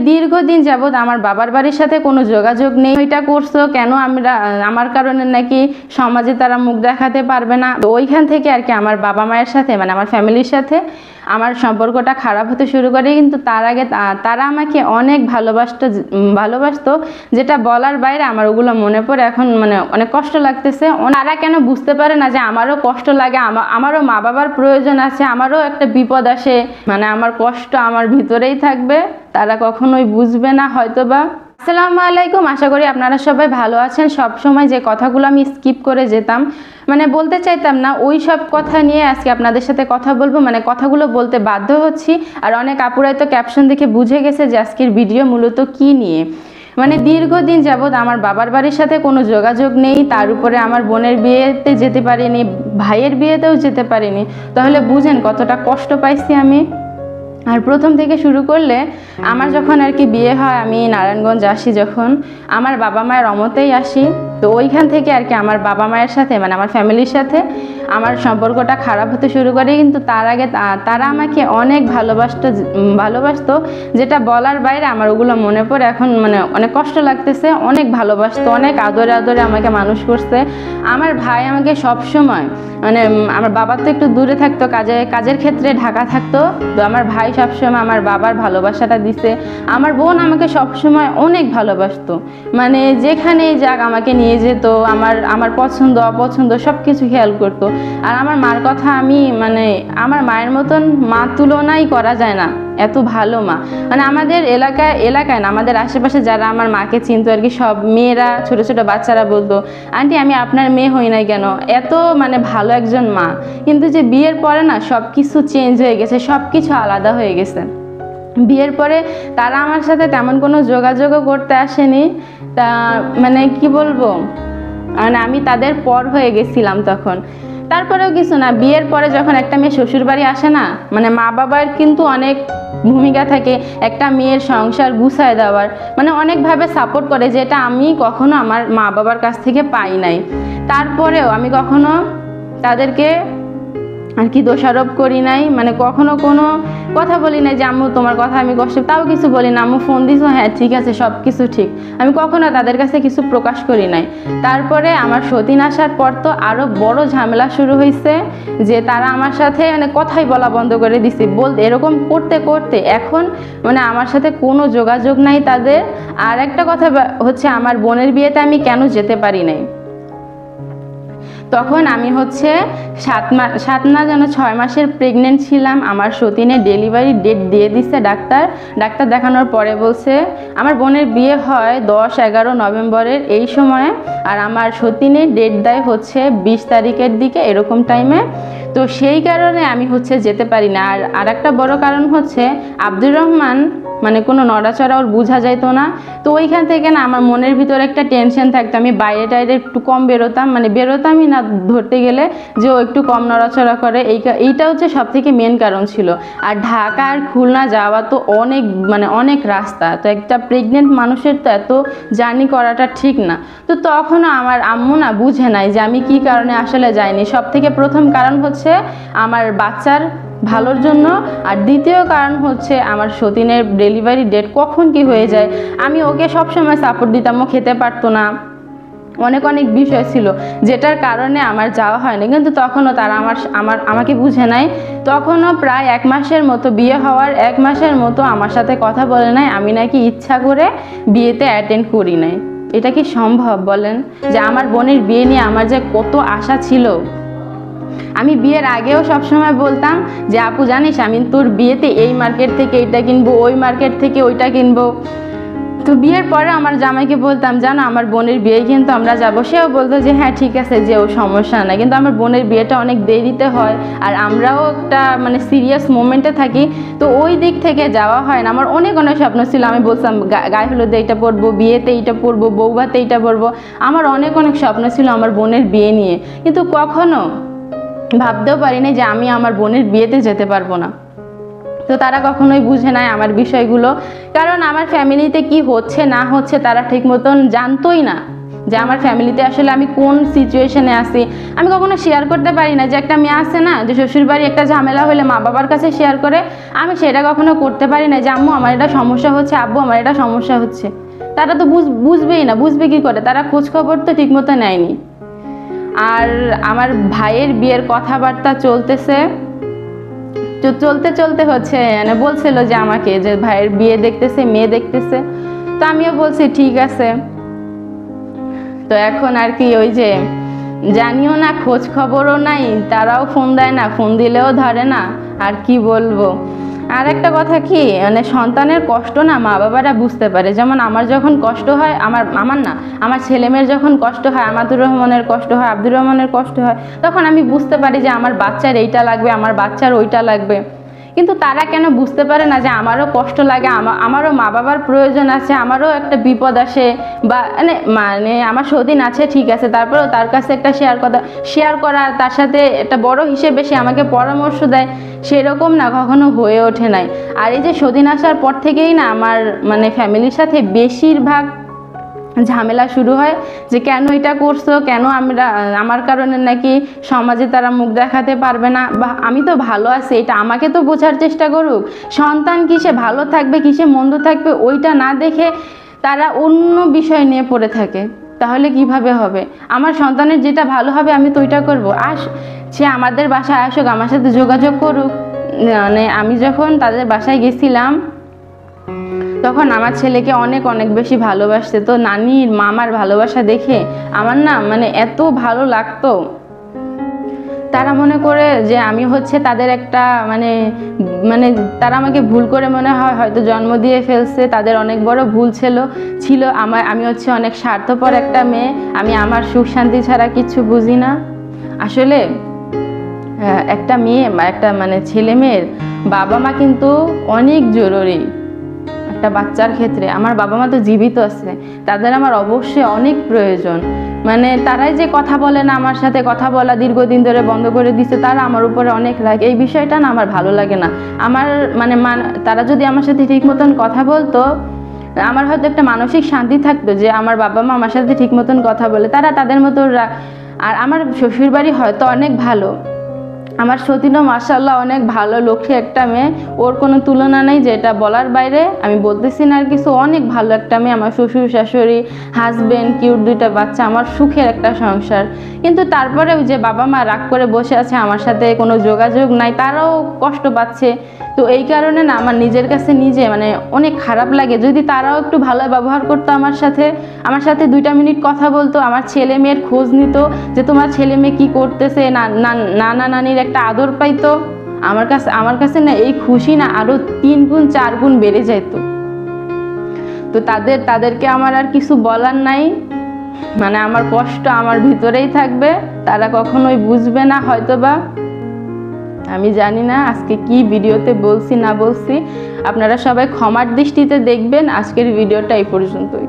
দীর্ঘদিন যাবৎ আমার বাবার বাড়ির সাথে কোনো যোগাযোগ নেই। এটা করছো কেন? আমার কারণে নাকি সমাজে তারা মুখ দেখাতে পারবে না। তো ওইখান থেকে আর কি আমার বাবা মায়ের সাথে মানে আমার ফ্যামিলির সাথে আমার সম্পর্কটা খারাপ হতে শুরু করে। কিন্তু তার আগে তারা আমাকে অনেক ভালোবাসতো, যেটা বলার বাইরে। আমার ওগুলো মনে পড়ে এখন, মানে অনেক কষ্ট লাগতেছে। তারা কেন বুঝতে পারে না যে আমারও কষ্ট লাগে, আমারও মা বাবার প্রয়োজন আছে, আমারও একটা বিপদ আসে, মানে আমার কষ্ট আমার ভিতরেই থাকবে, তারা কখনোই বুঝবে না হয়তোবা। আসসালামু আলাইকুম, আশা করি আপনারা সবাই ভালো আছেন। সব সময় যে কথাগুলো আমি স্কিপ করে যেতাম, মানে বলতে চাইতাম না, ওই সব কথা নিয়ে আজকে আপনাদের সাথে কথা বলবো। মানে কথাগুলো বলতে বাধ্য হচ্ছি। আর অনেক আপুরাই তো ক্যাপশন দেখে বুঝে গেছে যে আজকের ভিডিও মূলত কি নিয়ে। মানে দীর্ঘদিন যাবৎ আমার বাবার বাড়ির সাথে কোনো যোগাযোগ নেই, তার উপরে আমার বোনের বিয়েতে যেতে পারিনি, ভাইয়ের বিয়েতেও যেতে পারিনি। তাহলে বুঝেন কতটা কষ্ট পাইছি আমি। আর প্রথম থেকে শুরু করলে আমার যখন আর কি বিয়ে হয়, আমি নারায়ণগঞ্জ আসি, যখন আমার বাবা মায়ের অমতেই আসি। তো ওইখান থেকে আর কি আমার বাবা মায়ের সাথে মানে আমার ফ্যামিলির সাথে আমার সম্পর্কটা খারাপ হতে শুরু করে। কিন্তু তার আগে তারা আমাকে অনেক ভালোবাসতো, যেটা বলার বাইরে। আমার ওগুলো মনে পড়ে এখন, মানে অনেক কষ্ট লাগতেছে। অনেক ভালোবাসতো, অনেক আদরে আমাকে মানুষ করছে। আমার ভাই আমাকে সবসময়, মানে আমার বাবা তো একটু দূরে থাকতো, কাজের ক্ষেত্রে ঢাকা থাকতো। তো আমার ভাই সবসময় আমার বাবার ভালোবাসাটা দিছে। আমার বোন আমাকে সবসময় অনেক ভালোবাসতো, মানে যেখানেই যাক আমাকে নিয়ে যেত, আমার পছন্দ অপছন্দ সব কিছু খেয়াল করতো। আর আমার মার কথা আমি, মানে আমার মায়ের মতন মা তুলনাই করা যায় না, এত ভালো মা। মানে আমাদের এলাকায় না, আমাদের আশেপাশে যারা আমার মাকে চিনতো আর কি, সব মেয়েরা, ছোট ছোট বাচ্চারা বলতো, আন্টি আমি আপনার মেয়ে হই নাই কেন? এত মানে ভালো একজন মা। কিন্তু যে বিয়ের পরে না সব কিছু চেঞ্জ হয়ে গেছে, সব কিছু আলাদা হয়ে গেছে। বিয়ের পরে তারা আমার সাথে তেমন কোনো যোগাযোগও করতে আসেনি। তা মানে কি বলবো, মানে আমি তাদের পর হয়ে গেছিলাম তখন। তারপরেও কিছু না, বিয়ের পরে যখন একটা মেয়ে শ্বশুর বাড়ি আসে না, মানে মা বাবার কিন্তু অনেক ভূমিকা থাকে একটা মেয়ের সংসার গুছায় দেওয়ার, মানে অনেকভাবে সাপোর্ট করে, যেটা আমি কখনো আমার মা বাবার কাছ থেকে পাই নাই। তারপরেও আমি কখনো তাদেরকে আর কি দোষারোপ করি নাই, মানে কখনো কোনো কথা বলি নাই যে আম্মু তোমার কথা আমি কষ্ট, তাও কিছু বলি না। আম্মু ফোন দিছো, হ্যাঁ ঠিক আছে, সব কিছু ঠিক, আমি কখনো তাদের কাছে কিছু প্রকাশ করি নাই। তারপরে আমার সতীন আসার পর তো আরও বড় ঝামেলা শুরু হয়েছে, যে তারা আমার সাথে মানে কথাই বলা বন্ধ করে দিছে। বলতে এরকম করতে করতে এখন মানে আমার সাথে কোনো যোগাযোগ নাই তাদের। আর একটা কথা হচ্ছে, আমার বোনের বিয়েতে আমি কেন যেতে পারি নাই। তখন আমি হচ্ছে 7 না যেন 6 মাসের প্রেগনেন্ট ছিলাম। আমার সতীনের ডেলিভারি ডেট দিয়ে দিচ্ছে ডাক্তার দেখানোর পরে বলছে আমার বোনের বিয়ে হয় 10-11 নভেম্বরের এই সময়ে, আর আমার সতীনের ডেট দেয় হচ্ছে 20 তারিখের দিকে, এরকম টাইমে। তো সেই কারণে আমি হচ্ছে যেতে পারি না। আর একটা বড় কারণ হচ্ছে আব্দুর রহমান, মানে কোনো নড়াচড়া ওর বোঝা যাইতো না। তো ওইখান থেকে না আমার মনের ভিতরে একটা টেনশন থাকতো। আমি বাইরে টাইরে একটু কম বেরোতাম, মানে বেরোতামই না ধরতে গেলে, যে ও একটু কম নড়াচড়া করে। এইটা হচ্ছে সব থেকে মেন কারণ ছিল। আর ঢাকা আর খুলনা যাওয়া তো অনেক রাস্তা, তো একটা প্রেগনেন্ট মানুষের তো এত জার্নি করাটা ঠিক না। তো তখনও আমার আম্মু না বুঝে নাই যে আমি কি কারণে আসলে যাইনি। সব থেকে প্রথম কারণ হচ্ছে আমার বাচ্চার ভালোর জন্য, আর দ্বিতীয় কারণ হচ্ছে আমার সতীনের ডেলিভারি ডেট কখন কি হয়ে যায়। আমি ওকে সবসময় সাপোর্ট দিতাম, ও খেতে পারতো না, অনেক বিষয় ছিল যেটার কারণে আমার যাওয়া হয়নি। কিন্তু তখনও তারা আমাকে বুঝে নাই। তখনও প্রায় 1 মাসের মতো, বিয়ে হওয়ার 1 মাসের মতো আমার সাথে কথা বলে নাই। আমি নাকি ইচ্ছা করে বিয়েতে অ্যাটেন্ড করি নাই। এটা কি সম্ভব বলেন? যে আমার বোনের বিয়ে নিয়ে আমার যে কত আশা ছিল। আমি বিয়ের আগেও সবসময় বলতাম যে আপু জানিস, আমি তোর বিয়েতে এই মার্কেট থেকে এইটা কিনবো, ওই মার্কেট থেকে ওইটা কিনবো। তো বিয়ের পরে আমার জামাইকে বলতাম, জানো আমার বোনের বিয়ে কিন্তু আমরা যাবো। সেও বলতো যে হ্যাঁ ঠিক আছে, যে ও সমস্যা নাই। কিন্তু আমার বোনের বিয়েটা অনেক দেরিতে হয়, আর আমরাও একটা মানে সিরিয়াস মোমেন্টে থাকি। তো ওই দিক থেকে যাওয়া হয় না। আমার অনেক স্বপ্ন ছিল। আমি বলতাম গায়ে হলুদে এইটা পরবো, বিয়েতে এইটা পরবো, বৌভাতে এইটা পরবো। আমার অনেক স্বপ্ন ছিল আমার বোনের বিয়ে নিয়ে, কিন্তু কখনো ভাবতেও পারিনি যে আমি আমার বোনের বিয়েতে যেতে পারবো না। তো তারা কখনোই বুঝে নাই আমার বিষয়গুলো, কারণ আমার ফ্যামিলিতে কি হচ্ছে না হচ্ছে তারা ঠিক মতন জানতোই না। যে আমার ফ্যামিলিতে আসলে আমি কোন সিচুয়েশনে আছি। আমি কখনো শেয়ার করতে পারি না, যে একটা মেয়ে আছে না যে শ্বশুরবাড়ি একটা ঝামেলা হলে মা বাবার কাছে শেয়ার করে, আমি সেটা কখনো করতে পারি না যে আম্মু আমার এটা সমস্যা হচ্ছে, আব্বু আমার এটা সমস্যা হচ্ছে। তারা তো বুঝবেই না, বুঝবে কি করে, তারা খোঁজ খবর তো ঠিকমতো নেয়নি। আর আমার ভাইয়ের বিয়ের কথাবার্তা চলতেছে, চলতে চলতে হচ্ছে মানে বলছিল যে আমাকে যে ভাইয়ের বিয়ে দেখতেছে, মেয়ে দেখতেছে। তো আমিও বলছি ঠিক আছে। তো এখন আর কি ওই যে জানিও না, খোঁজ খবরও নাই, তারাও ফোন দেয় না, ফোন দিলেও ধরে না। আর কি বলবো। আর একটা কথা কি, মানে সন্তানের কষ্ট না মা বাবারা বুঝতে পারে। যেমন আমার যখন কষ্ট হয়, আমার ছেলে মেয়ের যখন কষ্ট হয়, আমাদুর রহমানের কষ্ট হয়, আব্দুর রহমানের কষ্ট হয়, তখন আমি বুঝতে পারি যে আমার বাচ্চার এইটা লাগবে, আমার বাচ্চার ওইটা লাগবে। কিন্তু তারা কেন বুঝতে পারে না যে আমারও কষ্ট লাগে, আমারও মা বাবার প্রয়োজন আছে, আমারও একটা বিপদ আসে, বা মানে আমার সদিন আছে ঠিক আছে, তারপরেও তার কাছে একটা শেয়ার করা, তার সাথে একটা বড় হিসেবে সে আমাকে পরামর্শ দেয়, সেরকম না কখনো হয়ে ওঠে নাই। আর এই যে সদিন আসার পর থেকেই না আমার মানে ফ্যামিলির সাথে বেশিরভাগ ঝামেলা শুরু হয়, যে কেন এটা করছো, কেন আমার কারণে নাকি সমাজে তারা মুখ দেখাতে পারবে না, বা আমি তো ভালো আছি এটা আমাকে তো বোঝার চেষ্টা করুক। সন্তান কিসে ভালো থাকবে কিসে মন্দ থাকবে ওইটা না দেখে তারা অন্য বিষয় নিয়ে পড়ে থাকে। তাহলে কিভাবে হবে? আমার সন্তানের যেটা ভালো হবে আমি তো ওইটা করবো। সে আমাদের বাসায় আসুক, আমার সাথে যোগাযোগ করুক। মানে আমি যখন তাদের বাসায় গেছিলাম তখন আমার ছেলেকে অনেক অনেক বেশি ভালোবাসতে। তো নানির মামার ভালোবাসা দেখে আমার না মানে এত ভালো লাগতো। তারা মনে করে যে আমি হচ্ছে তাদের একটা মানে মানে তারা আমাকে ভুল করে মনে হয় হয়তো জন্ম দিয়ে ফেলছে, তাদের অনেক বড় ভুল ছিল। আমি হচ্ছে অনেক স্বার্থপর একটা মেয়ে, আমি আমার সুখ শান্তি ছাড়া কিছু বুঝি না। আসলে একটা মেয়ে, একটা মানে ছেলে মেয়ের বাবা মা কিন্তু অনেক জরুরি একটা বাচ্চার ক্ষেত্রে। আমার বাবা মা তো জীবিত আছে, তাদের আমার অবশ্যই অনেক প্রয়োজন। মানে তারাই যে কথা বলে না, আমার সাথে কথা বলা দীর্ঘদিন ধরে বন্ধ করে দিচ্ছে, তারা আমার উপরে অনেক রাগ। এই বিষয়টা না আমার ভালো লাগে না। আমার মানে তারা যদি আমার সাথে ঠিক মতন কথা বলতো, আমার হয়তো একটা মানসিক শান্তি থাকতো যে আমার বাবা মা আমার সাথে ঠিক মতন কথা বলে, তারা তাদের মতো। আর আমার শ্বশুরবাড়ি হয়তো অনেক ভালো, আমার সতীনও মাশাআল্লাহ অনেক ভালো লক্ষ্মী একটা মেয়ে, ওর কোনো তুলনা নেই, যেটা বলার বাইরে। আমি বলতেছি না আর কিছু, অনেক ভালো একটা মেয়ে। আমার শ্বশুর শাশুড়ি, হাজবেন্ড, কিউট দুইটা বাচ্চা, আমার সুখের একটা সংসার। কিন্তু তারপরেও যে বাবা মা রাগ করে বসে আছে, আমার সাথে কোনো যোগাযোগ নাই, তারাও কষ্ট পাচ্ছে। তো এই কারণে না আমার নিজের কাছে মানে অনেক খারাপ লাগে। যদি তারাও একটু ভালো ব্যবহার করতো আমার সাথে 2টা মিনিট কথা বলতো, আমার ছেলে মেয়ের খোঁজ নিত, যে তোমার ছেলে মেয়ে কী করতেছে, নানা নানির একটা আদর পাইতো, আমার কাছে না এই খুশি না আরো 3 গুণ 4 গুণ বেড়ে যেত। তো তাদেরকে আমার আর কিছু বলার নাই। মানে আমার কষ্ট আমার ভিতরেই থাকবে, তারা কখনোই বুঝবে না হয়তোবা। আমি জানি না আজকে কি ভিডিওতে বলছি না বলছি, আপনারা সবাই ক্ষমার দৃষ্টিতে দেখবেন। আজকের ভিডিওটা এই পর্যন্তই।